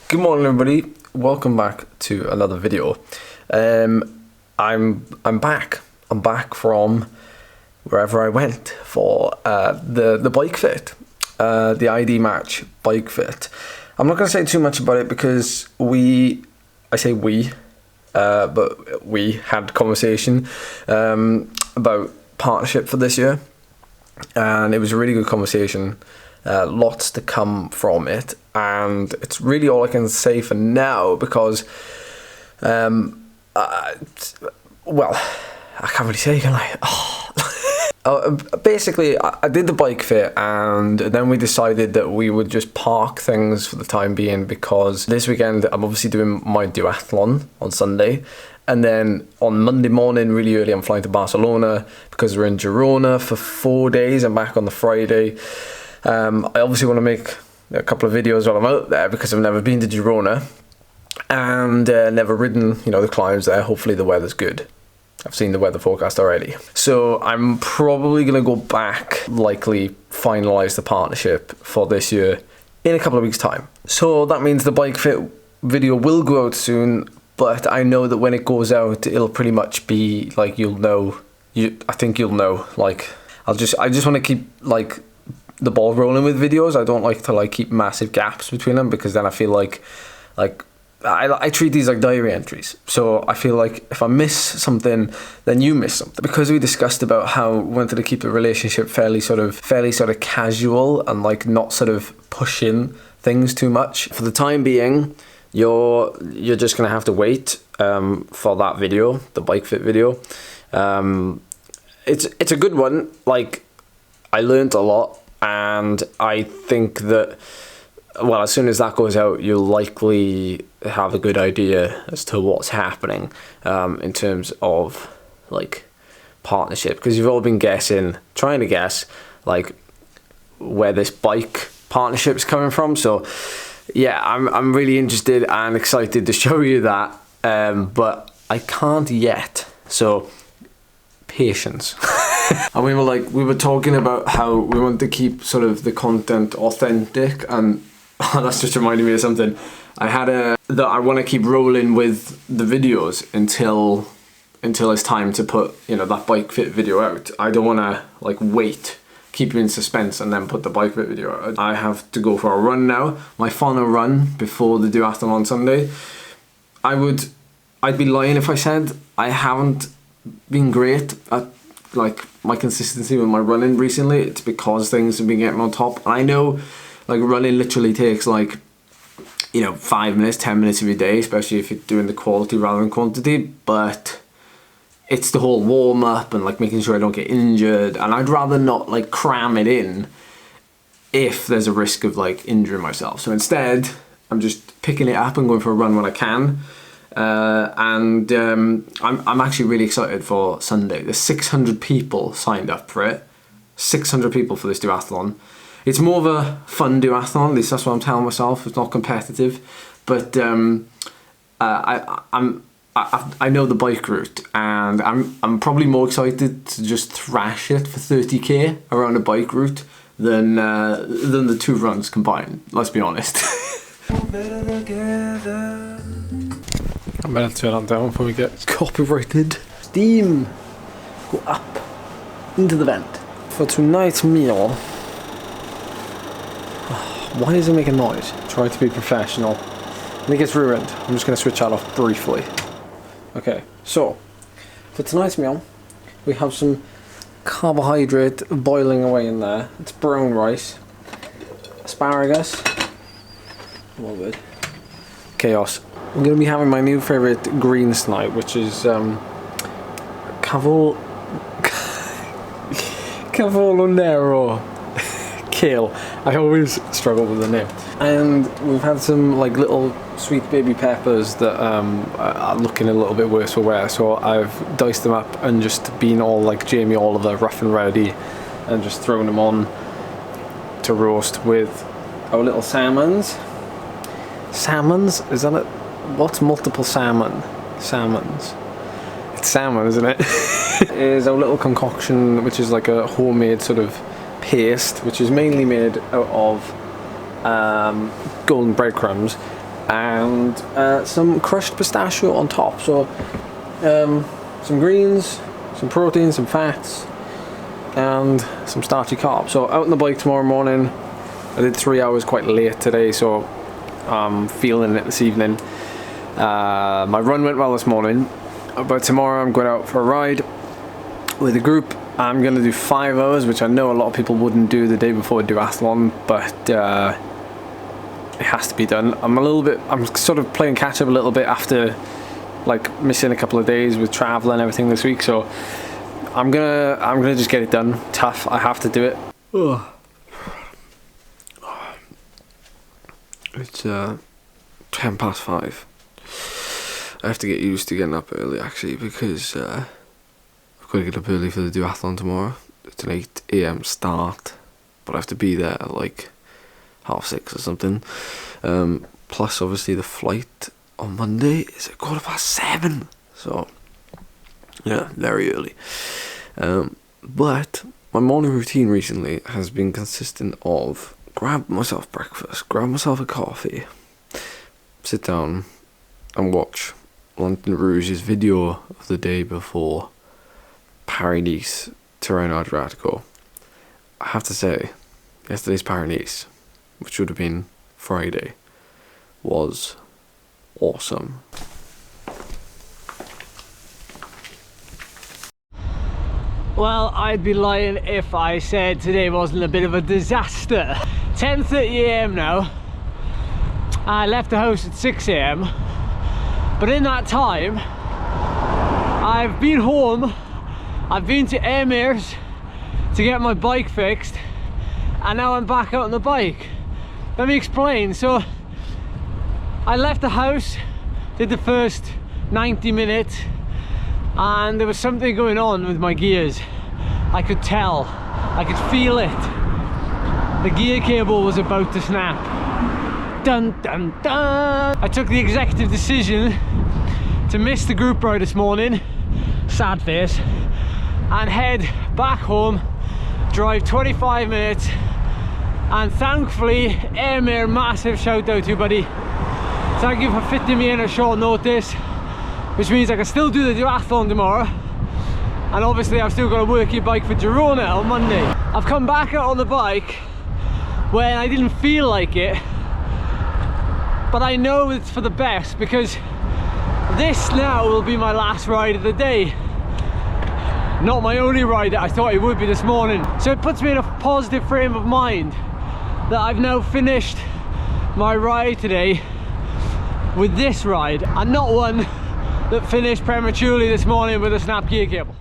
Good morning, everybody. Welcome back to another video. I'm back. I'm back from wherever I went for the bike fit, the ID match bike fit. I'm not going to say too much about it because we had conversation about partnership for this year, and it was a really good conversation. Lots to come from it, and it's really all I can say for now because, well, I can't really say, can I? Basically, I did the bike fit, and then we decided that we would just park things for the time being because this weekend I'm obviously doing my duathlon on Sunday, and then on Monday morning, really early, I'm flying to Barcelona because we're in Girona for 4 days. I'm back on the Friday. I obviously want to make a couple of videos while I'm out there because I've never been to Girona and never ridden, the climbs there. Hopefully the weather's good. I've seen the weather forecast already. So I'm probably going to go back, likely finalise the partnership for this year in a couple of weeks' time. So that means the bike fit video will go out soon, but I know that when it goes out, it'll pretty much be like I think you'll know. Like I just want to keep the ball rolling with videos. I don't like to keep massive gaps between them because then I feel like I treat these like diary entries. So I feel like if I miss something, then you miss something. Because we discussed about how we wanted to keep the relationship fairly sort of casual and not sort of pushing things too much. For the time being, you're just gonna have to wait for that video, the bike fit video. It's a good one. I learned a lot. And I think that, well, as soon as that goes out, you'll likely have a good idea as to what's happening in terms of partnership, because you've all been trying to guess where this bike partnership is coming from. So yeah, I'm really interested and excited to show you that, but I can't yet. So patience. And we were talking about how we want to keep sort of the content authentic, and that's just reminded me of something. That I want to keep rolling with the videos until it's time to put that bike fit video out. I don't want to wait, keep you in suspense, and then put the bike fit video out. I have to go for a run now, my final run before the duathlon on Sunday. I'd be lying if I said I haven't been great at my consistency with my running recently. It's because things have been getting on top, and I know running literally takes 5 minutes, 10 minutes of your day, especially if you're doing the quality rather than quantity, but it's the whole warm up and making sure I don't get injured, and I'd rather not cram it in if there's a risk of injuring myself. So instead I'm just picking it up and going for a run when I can. I'm actually really excited for Sunday. There's 600 people signed up for it. 600 people for this duathlon. It's more of a fun duathlon, at least that's what I'm telling myself. It's not competitive, but I know the bike route, and I'm probably more excited to just thrash it for 30k around a bike route than the two runs combined. Let's be honest. I better turn that down before we get copyrighted. Steam, go up into the vent. For tonight's meal, why is it making noise? Try to be professional. When it gets ruined, I'm just going to switch that off briefly. Okay, so for tonight's meal, we have some carbohydrate boiling away in there. It's brown rice, asparagus, all good. Chaos. I'm going to be having my new favourite greens tonight, which is Cavolo Kale. I always struggle with the name. And we've had some little sweet baby peppers that are looking a little bit worse for wear, so I've diced them up and just been all Jamie Oliver, rough and ready, and just thrown them on to roast with our little salmons. Salmons? Is that it? What's multiple salmon? Salmons. It's salmon, isn't it? Is our little concoction, which is a homemade sort of paste, which is mainly made out of golden breadcrumbs, and some crushed pistachio on top. So some greens, some protein, some fats, and some starchy carbs. So out on the bike tomorrow morning. I did 3 hours quite late today, so I'm feeling it this evening. My run went well this morning, but tomorrow I'm going out for a ride with a group. I'm going to do 5 hours, which I know a lot of people wouldn't do the day before a duathlon, but it has to be done. I'm sort of playing catch up a little bit after like missing a couple of days with travel and everything this week, so I'm gonna just get it done. Tough, I have to do it. Ugh. It's 5:10. I have to get used to getting up early actually, because I've got to get up early for the duathlon tomorrow. It's an 8 AM start, but I have to be there at like 6:30 or something. Plus obviously the flight on Monday is at 7:15, so yeah, very early. But my morning routine recently has been consistent of grab myself breakfast, grab myself a coffee, sit down and watch London Rouge's video of the day before Paris-Nice to Adriatico. I have to say, yesterday's Paris-Nice, which would have been Friday, was awesome. Well, I'd be lying if I said today wasn't a bit of a disaster. 10:30 AM now. I left the house at 6 AM, but in that time I've been home, I've been to Hexr to get my bike fixed, and now I'm back out on the bike. Let me explain. So I left the house, did the first 90 minutes, and there was something going on with my gears. I could tell, I could feel it. The gear cable was about to snap. Dun dun dun! I took the executive decision to miss the group ride this morning, sad face, and head back home, drive 25 minutes, and thankfully, Hexr, massive shout out to you, buddy. Thank you for fitting me in at short notice, which means I can still do the duathlon tomorrow, and obviously I've still got to work your bike for Girona on Monday. I've come back out on the bike when I didn't feel like it, but I know it's for the best, because this now will be my last ride of the day. Not my only ride that I thought it would be this morning. So it puts me in a positive frame of mind that I've now finished my ride today with this ride, and not one that finished prematurely this morning with a snap gear cable.